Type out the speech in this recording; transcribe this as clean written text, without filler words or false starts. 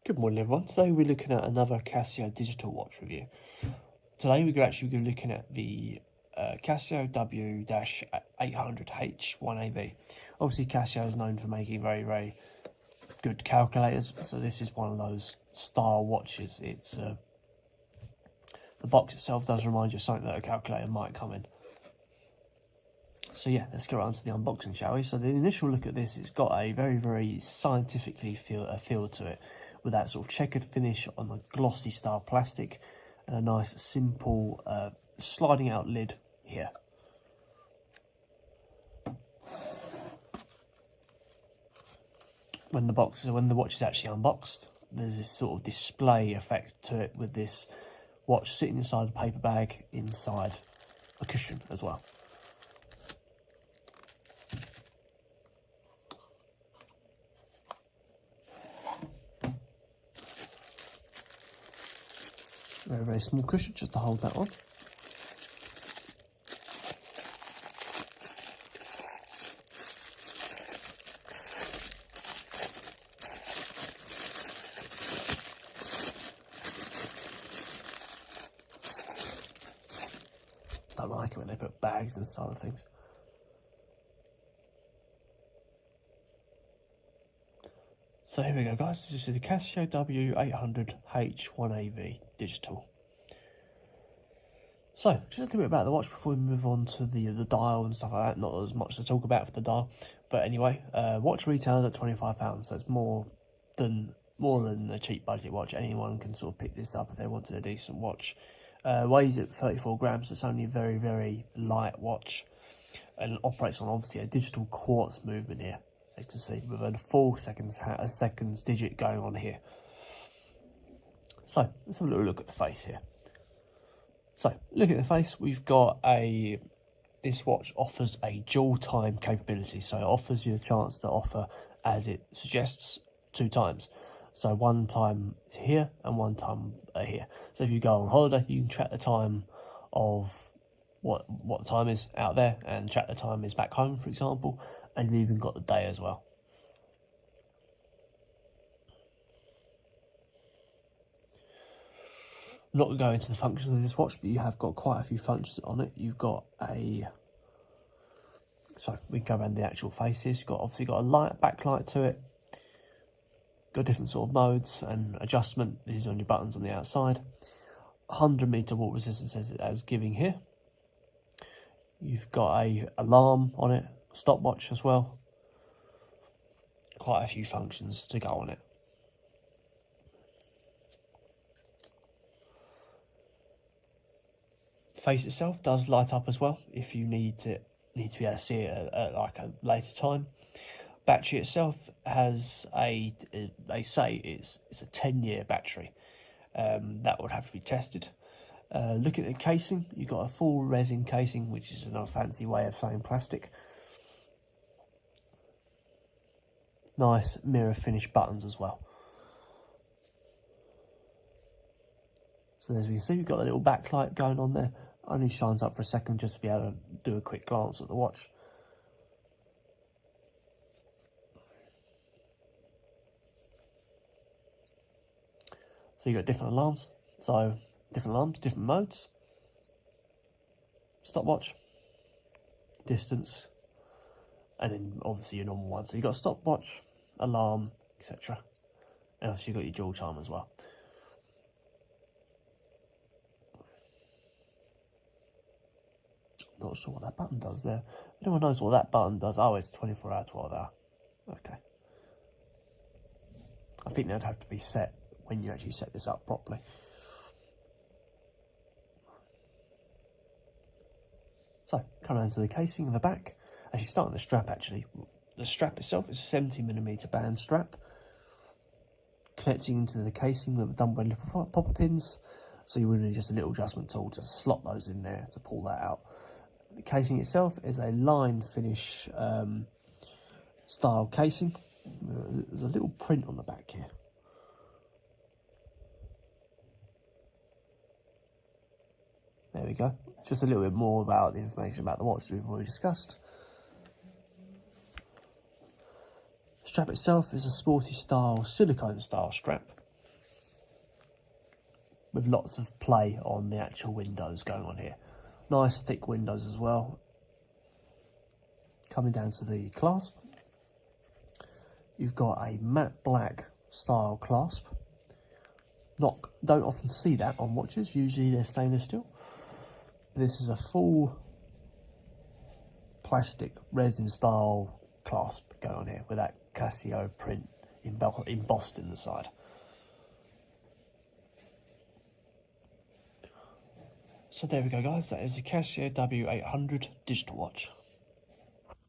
Good morning everyone. Today we're looking at another Casio digital watch review. Today we're actually going to be looking at the Casio W800H1AV. Obviously Casio is known for making very good calculators, so this is one of those style watches. It's the box itself does remind you of something that a calculator might come in. So yeah, let's get right on to the unboxing, shall we? So the initial look at this, it's got a very scientifically feel to it, with that sort of checkered finish on the glossy style plastic and a nice simple sliding out lid here. When the watch is actually unboxed, there's this sort of display effect to it, with this watch sitting inside a paper bag inside a cushion as well. Very small cushion just to hold that on. Don't like it when they put bags inside of things. So here we go, guys. This is the Casio W800H1AV digital. So just a little bit about the watch before we move on to the dial and stuff like that. Not as much to talk about for the dial, but anyway, watch retails at £25, so it's more than a cheap budget watch. Anyone can sort of pick this up if they wanted a decent watch. Weighs at 34 grams. So it's only a very light watch, and operates on obviously a digital quartz movement here, as you can see, with a full seconds digit going on here. So let's have a little look at the face here. So look at the face, we've got this watch offers a dual time capability, so it offers you a chance to offer, as it suggests, 2 times. So 1 time here and 1 time here. So if you go on holiday, you can track the time of what the time is out there and track the time is back home, for example. And you've even got the day as well. I'm not going to go into the functions of this watch, but you have got quite a few functions on it. You've got so we can go around the actual faces. You've obviously got a light backlight to it. Got different sort of modes and adjustment. These are on your buttons on the outside. 100-meter water resistance as giving here. You've got a alarm on it, stopwatch as well. Quite a few functions to go on it. Face itself does light up as well if you need to be able to see it at like a later time. Battery itself has they say it's a 10-year battery. That would have to be tested. Look at the casing. You've got a full resin casing, which is another fancy way of saying plastic. Nice mirror finish buttons as well. So as we can see, we've got a little backlight going on there. Only shines up for a second just to be able to do a quick glance at the watch. So you've got different alarms. So different alarms, different modes. Stopwatch, distance, and then obviously your normal one. So you've got stopwatch, alarm, etc. And obviously you've got your dual chime as well. Not sure what that button does there. If anyone knows what that button does, oh, it's 24 hour, 12 hour. Okay. I think that'd have to be set when you actually set this up properly. So, come down to the casing in the back. Actually, start on the strap actually. The strap itself is a 70mm band strap, connecting into the casing with done by little popper pins. So you would need just a little adjustment tool to slot those in there to pull that out. The casing itself is a line finish style casing. There's a little print on the back here. There we go. Just a little bit more about the information about the watch that we've already discussed. The strap itself is a sporty style, silicone style strap. with lots of play on the actual windows going on here. Nice thick windows as well. Coming down to the clasp, you've got a matte black style clasp. Don't often see that on watches, usually they're stainless steel. This is a full plastic resin style clasp going on here with that Casio print embossed in the side. So there we go guys, that is the Casio W800 digital watch.